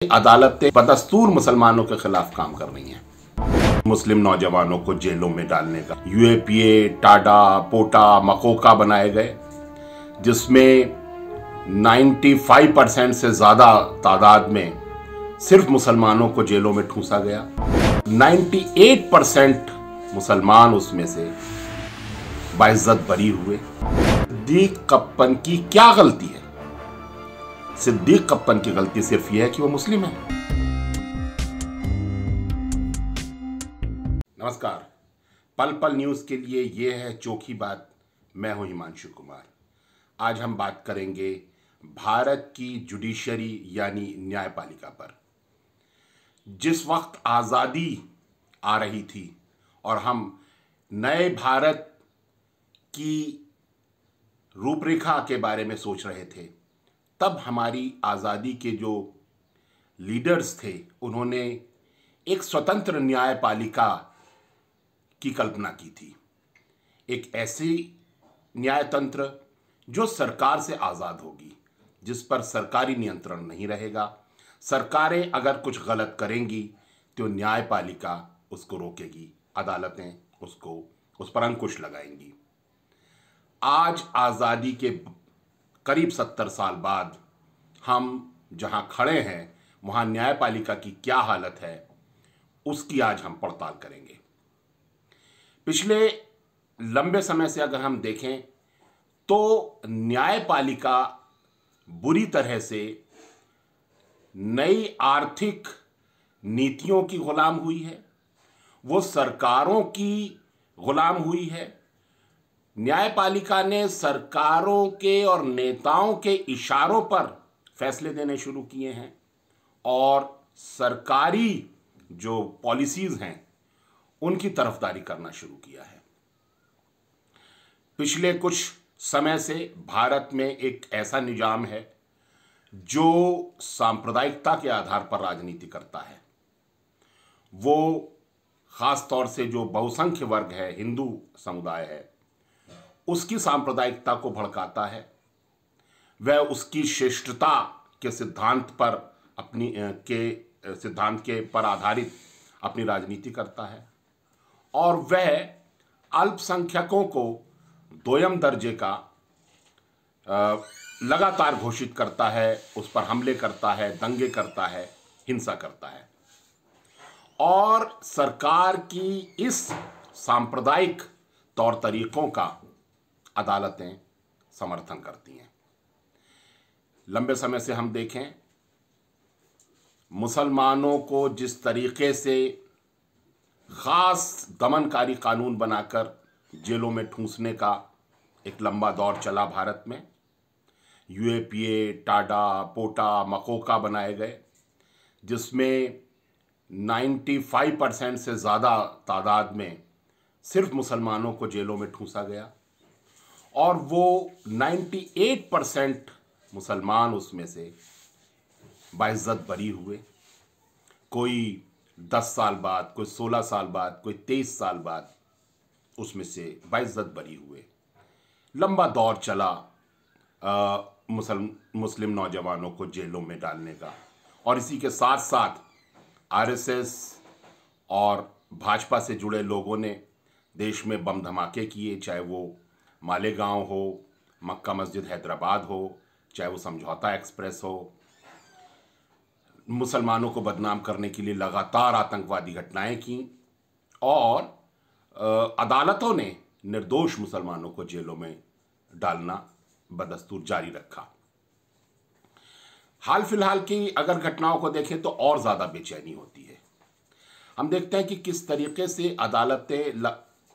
अदालतें बदस्तूर मुसलमानों के खिलाफ काम कर रही हैं। मुस्लिम नौजवानों को जेलों में डालने का यूएपीए, टाडा, पोटा, मकोका बनाए गए, जिसमें 95% से ज़्यादा तादाद में सिर्फ मुसलमानों को जेलों में ठूंसा गया। 98% मुसलमान उसमें से बाइज्जत बरी हुए। सिद्दीक कप्पन की क्या गलती है? सिद्दीक कप्पन की गलती सिर्फ यह है कि वो मुस्लिम है। नमस्कार, पल पल न्यूज के लिए यह है चोखी बात। मैं हूं हिमांशु कुमार। आज हम बात करेंगे भारत की जुडिशरी यानी न्यायपालिका पर। जिस वक्त आज़ादी आ रही थी और हम नए भारत की रूपरेखा के बारे में सोच रहे थे, तब हमारी आज़ादी के जो लीडर्स थे उन्होंने एक स्वतंत्र न्यायपालिका की कल्पना की थी। एक ऐसी न्यायतंत्र जो सरकार से आज़ाद होगी, जिस पर सरकारी नियंत्रण नहीं रहेगा। सरकारें अगर कुछ गलत करेंगी तो न्यायपालिका उसको रोकेगी, अदालतें उस पर अंकुश लगाएंगी। आज आज़ादी के करीब 70 साल बाद हम जहां खड़े हैं वहां न्यायपालिका की क्या हालत है, उसकी आज हम पड़ताल करेंगे। पिछले लंबे समय से अगर हम देखें तो न्यायपालिका बुरी तरह से नई आर्थिक नीतियों की गुलाम हुई है, वो सरकारों की गुलाम हुई है। न्यायपालिका ने सरकारों के और नेताओं के इशारों पर फैसले देने शुरू किए हैं और सरकारी जो पॉलिसीज हैं उनकी तरफदारी करना शुरू किया है। पिछले कुछ समय से भारत में एक ऐसा निजाम है जो सांप्रदायिकता के आधार पर राजनीति करता है। वो खास तौर से जो बहुसंख्य वर्ग है, हिंदू समुदाय है, उसकी सांप्रदायिकता को भड़काता है। वह उसकी श्रेष्ठता के सिद्धांत पर आधारित अपनी राजनीति करता है और वह अल्पसंख्यकों को दोयम दर्जे का लगातार घोषित करता है, उस पर हमले करता है, दंगे करता है, हिंसा करता है। और सरकार की इस सांप्रदायिक तौर तरीकों का अदालतें समर्थन करती हैं। लंबे समय से हम देखें, मुसलमानों को जिस तरीके से खास दमनकारी कानून बनाकर जेलों में ठूंसने का एक लंबा दौर चला भारत में। यूएपीए, टाडा, पोटा, मकोका बनाए गए, जिसमें 95% से ज़्यादा तादाद में सिर्फ मुसलमानों को जेलों में ठूंसा गया और वो 98% मुसलमान उसमें से बाइज्जत बरी हुए। कोई 10 साल बाद, कोई 16 साल बाद, कोई 23 साल बाद उसमें से बाइज्जत बरी हुए। लंबा दौर चला मुस्लिम नौजवानों को जेलों में डालने का और इसी के साथ साथ आरएसएस और भाजपा से जुड़े लोगों ने देश में बम धमाके किए, चाहे वो मालेगांव हो, मक्का मस्जिद हैदराबाद हो, चाहे वो समझौता एक्सप्रेस हो। मुसलमानों को बदनाम करने के लिए लगातार आतंकवादी घटनाएं की और अदालतों ने निर्दोष मुसलमानों को जेलों में डालना बदस्तूर जारी रखा। हाल फिलहाल की अगर घटनाओं को देखें तो और ज़्यादा बेचैनी होती है। हम देखते हैं कि किस तरीके से अदालतें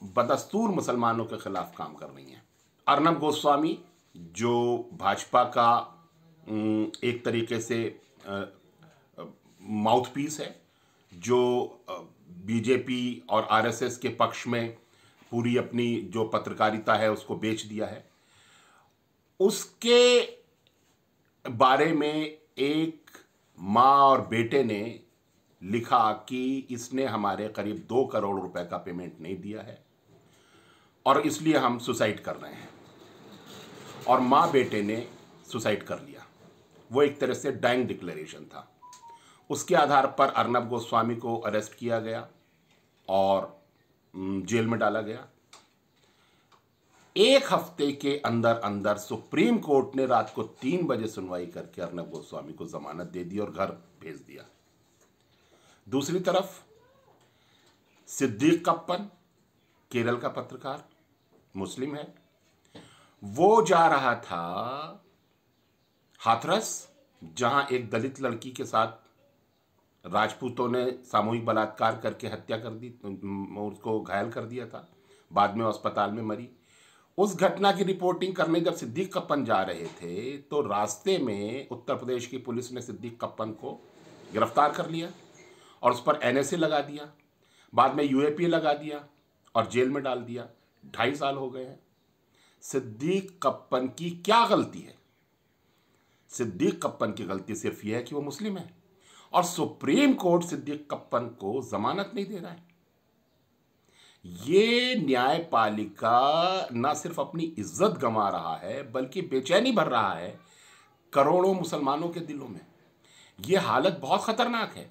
बदस्तूर मुसलमानों के खिलाफ काम कर रही हैं। अर्नब गोस्वामी जो भाजपा का एक तरीके से माउथपीस है, जो बीजेपी और आरएसएस के पक्ष में पूरी अपनी जो पत्रकारिता है उसको बेच दिया है, उसके बारे में एक माँ और बेटे ने लिखा कि इसने हमारे करीब 2 करोड़ रुपए का पेमेंट नहीं दिया है और इसलिए हम सुसाइड कर रहे हैं। और माँ बेटे ने सुसाइड कर लिया। वो एक तरह से डाइंग डिक्लेरेशन था। उसके आधार पर अर्नब गोस्वामी को अरेस्ट किया गया और जेल में डाला गया। एक हफ्ते के अंदर अंदर सुप्रीम कोर्ट ने रात को 3 बजे सुनवाई करके अर्नब गोस्वामी को जमानत दे दी और घर भेज दिया। दूसरी तरफ सिद्दीक कप्पन, केरल का पत्रकार, मुस्लिम है, वो जा रहा था हाथरस, जहां एक दलित लड़की के साथ राजपूतों ने सामूहिक बलात्कार करके हत्या कर दी, उसको घायल कर दिया था, बाद में अस्पताल में मरी। उस घटना की रिपोर्टिंग करने जब सिद्दीक कप्पन जा रहे थे तो रास्ते में उत्तर प्रदेश की पुलिस ने सिद्दीक कप्पन को गिरफ्तार कर लिया और उस पर NSA लगा दिया, बाद में UAPA लगा दिया और जेल में डाल दिया। 2.5 साल हो गए हैं। सिद्दीक कप्पन की क्या गलती है? सिद्दीक कप्पन की गलती सिर्फ यह है कि वो मुस्लिम है और सुप्रीम कोर्ट सिद्दीक कप्पन को जमानत नहीं दे रहा है। ये न्यायपालिका न सिर्फ अपनी इज्जत गंवा रहा है बल्कि बेचैनी भर रहा है करोड़ों मुसलमानों के दिलों में। ये हालत बहुत खतरनाक है।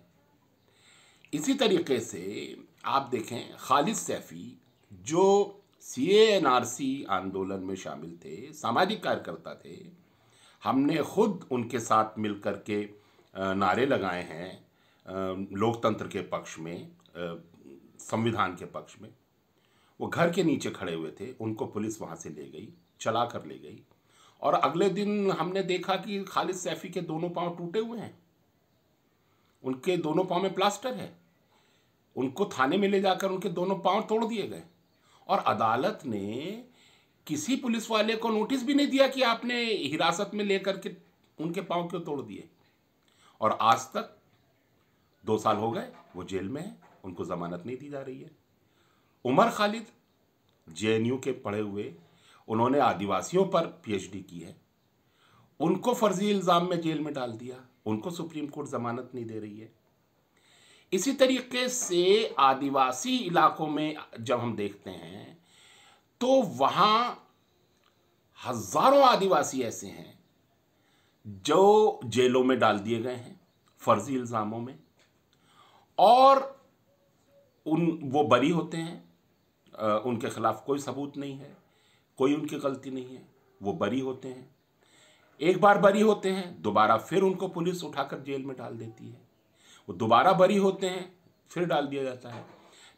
इसी तरीके से आप देखें खालिद सैफी, जो CA/NRC आंदोलन में शामिल थे, सामाजिक कार्यकर्ता थे, हमने खुद उनके साथ मिलकर के नारे लगाए हैं लोकतंत्र के पक्ष में, संविधान के पक्ष में। वो घर के नीचे खड़े हुए थे, उनको पुलिस वहाँ से ले गई, चला कर ले गई और अगले दिन हमने देखा कि खालिद सैफी के दोनों पांव टूटे हुए हैं, उनके दोनों पांव में प्लास्टर है। उनको थाने में ले जाकर उनके दोनों पांव तोड़ दिए गए और अदालत ने किसी पुलिस वाले को नोटिस भी नहीं दिया कि आपने हिरासत में लेकर के उनके पांव क्यों तोड़ दिए। और आज तक 2 साल हो गए वो जेल में है, उनको जमानत नहीं दी जा रही है। उमर खालिद JNU के पढ़े हुए, उन्होंने आदिवासियों पर PhD की है, उनको फर्जी इल्ज़ाम में जेल में डाल दिया, उनको सुप्रीम कोर्ट जमानत नहीं दे रही है। इसी तरीके से आदिवासी इलाकों में जब हम देखते हैं तो वहाँ हजारों आदिवासी ऐसे हैं जो जेलों में डाल दिए गए हैं फर्जी इल्ज़ामों में और वो बरी होते हैं, उनके खिलाफ कोई सबूत नहीं है, कोई उनकी गलती नहीं है, वो बरी होते हैं। एक बार बरी होते हैं, दोबारा फिर उनको पुलिस उठाकर जेल में डाल देती है, वो दोबारा बरी होते हैं, फिर डाल दिया जाता है।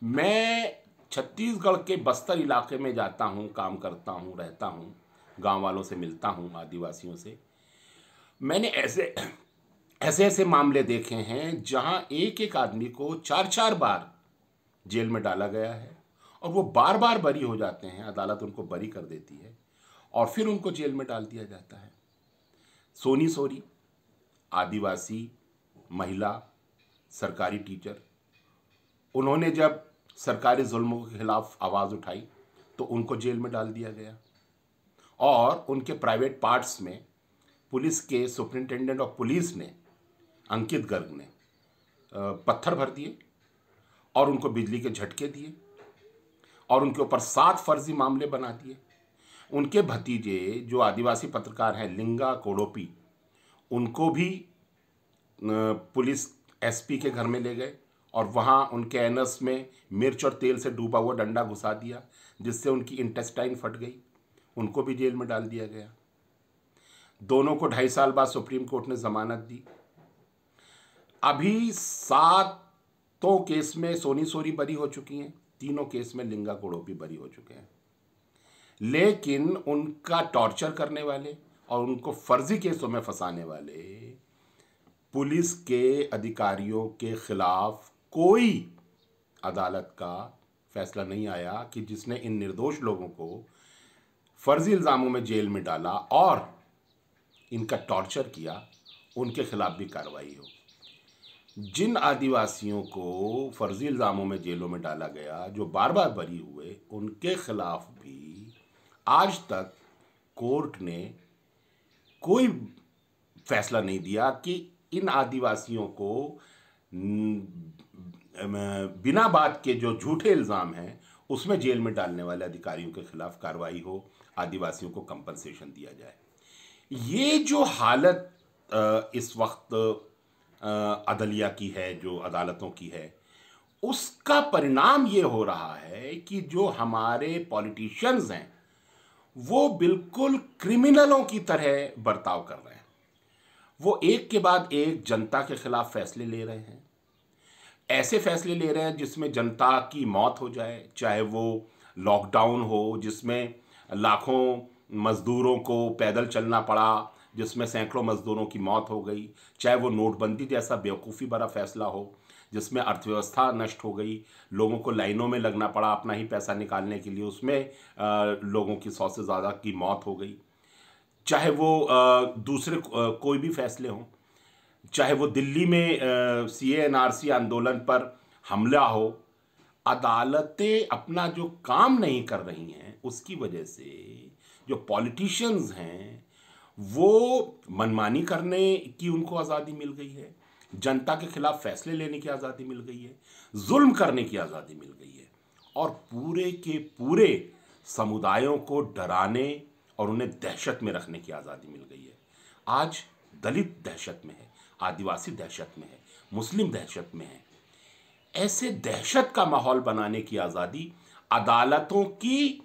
मैं छत्तीसगढ़ के बस्तर इलाके में जाता हूँ, काम करता हूँ, रहता हूँ, गांव वालों से मिलता हूँ, आदिवासियों से। मैंने ऐसे मामले देखे हैं जहां एक एक आदमी को 4-4 बार जेल में डाला गया है और वो बार बार बरी हो जाते हैं, अदालत उनको बरी कर देती है और फिर उनको जेल में डाल दिया जाता है। सोनी सोरी, आदिवासी महिला सरकारी टीचर, उन्होंने जब सरकारी जुल्मों के खिलाफ आवाज़ उठाई तो उनको जेल में डाल दिया गया और उनके प्राइवेट पार्ट्स में पुलिस के सुपरिंटेंडेंट ऑफ पुलिस ने, अंकित गर्ग ने, पत्थर भर दिए और उनको बिजली के झटके दिए और उनके ऊपर 7 फर्जी मामले बना दिए। उनके भतीजे जो आदिवासी पत्रकार हैं, लिंगा कोड़ोपी, उनको भी पुलिस SP के घर में ले गए और वहाँ उनके एनस में मिर्च और तेल से डूबा हुआ डंडा घुसा दिया जिससे उनकी इंटेस्टाइन फट गई, उनको भी जेल में डाल दिया गया। दोनों को 2.5 साल बाद सुप्रीम कोर्ट ने जमानत दी। अभी 7 केस में सोनी सोरी बरी हो चुकी हैं, 3 केस में लिंगा कोड़ोपी बरी हो चुके हैं, लेकिन उनका टॉर्चर करने वाले और उनको फर्जी केसों में फंसाने वाले पुलिस के अधिकारियों के खिलाफ कोई अदालत का फैसला नहीं आया कि जिसने इन निर्दोष लोगों को फर्जी इल्ज़ामों में जेल में डाला और इनका टॉर्चर किया, उनके खिलाफ भी कार्रवाई हो। जिन आदिवासियों को फर्जी इल्ज़ामों में जेलों में डाला गया, जो बार बार बरी हुए, उनके खिलाफ भी आज तक कोर्ट ने कोई फैसला नहीं दिया कि इन आदिवासियों को बिना बात के जो झूठे इल्ज़ाम हैं उसमें जेल में डालने वाले अधिकारियों के खिलाफ कार्रवाई हो, आदिवासियों को कंपनसेशन दिया जाए। ये जो हालत इस वक्त अदलिया की है, जो अदालतों की है, उसका परिणाम ये हो रहा है कि जो हमारे पॉलिटिशियंस हैं वो बिल्कुल क्रिमिनलों की तरह बर्ताव कर रहे हैं। वो एक के बाद एक जनता के खिलाफ फैसले ले रहे हैं, ऐसे फैसले ले रहे हैं जिसमें जनता की मौत हो जाए, चाहे वो लॉकडाउन हो जिसमें लाखों मजदूरों को पैदल चलना पड़ा, जिसमें सैकड़ों मजदूरों की मौत हो गई, चाहे वो नोटबंदी जैसा बेवकूफ़ी भरा फैसला हो जिसमें अर्थव्यवस्था नष्ट हो गई, लोगों को लाइनों में लगना पड़ा अपना ही पैसा निकालने के लिए, उसमें लोगों की 100 से ज़्यादा की मौत हो गई, चाहे वो दूसरे कोई भी फैसले हों, चाहे वो दिल्ली में CA/NRC आंदोलन पर हमला हो। अदालतें अपना जो काम नहीं कर रही हैं उसकी वजह से जो पॉलिटिशियंस हैं वो मनमानी करने की उनको आज़ादी मिल गई है, जनता के खिलाफ फैसले लेने की आज़ादी मिल गई है, जुल्म करने की आज़ादी मिल गई है और पूरे के पूरे समुदायों को डराने और उन्हें दहशत में रखने की आज़ादी मिल गई है। आज दलित दहशत में है, आदिवासी दहशत में है, मुस्लिम दहशत में है। ऐसे दहशत का माहौल बनाने की आज़ादी अदालतों की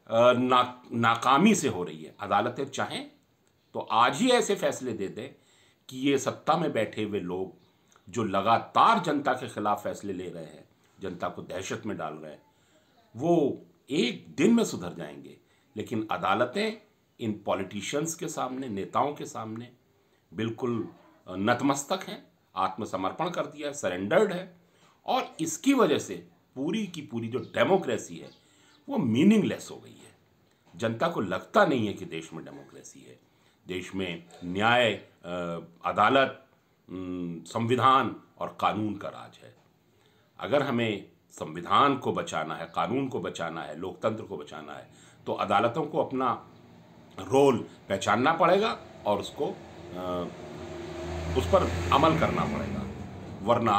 नाकामी से हो रही है। अदालतें चाहें तो आज ही ऐसे फैसले दे दें कि ये सत्ता में बैठे हुए लोग जो लगातार जनता के खिलाफ फैसले ले रहे हैं, जनता को दहशत में डाल रहे हैं, वो एक दिन में सुधर जाएंगे। लेकिन अदालतें इन पॉलिटिशियंस के सामने, नेताओं के सामने बिल्कुल नतमस्तक हैं, आत्मसमर्पण कर दिया है, सरेंडर्ड है और इसकी वजह से पूरी की पूरी जो डेमोक्रेसी है वो मीनिंगलेस हो गई है। जनता को लगता नहीं है कि देश में डेमोक्रेसी है, देश में न्याय, अदालत, संविधान और कानून का राज है। अगर हमें संविधान को बचाना है, कानून को बचाना है, लोकतंत्र को बचाना है तो अदालतों को अपना रोल पहचानना पड़ेगा और उस पर अमल करना पड़ेगा, वरना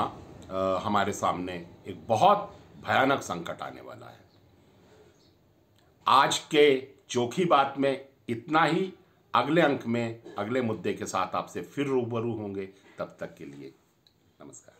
हमारे सामने एक बहुत भयानक संकट आने वाला है। आज के चोखी बात में इतना ही। अगले अंक में अगले मुद्दे के साथ आपसे फिर रूबरू होंगे। तब तक के लिए नमस्कार।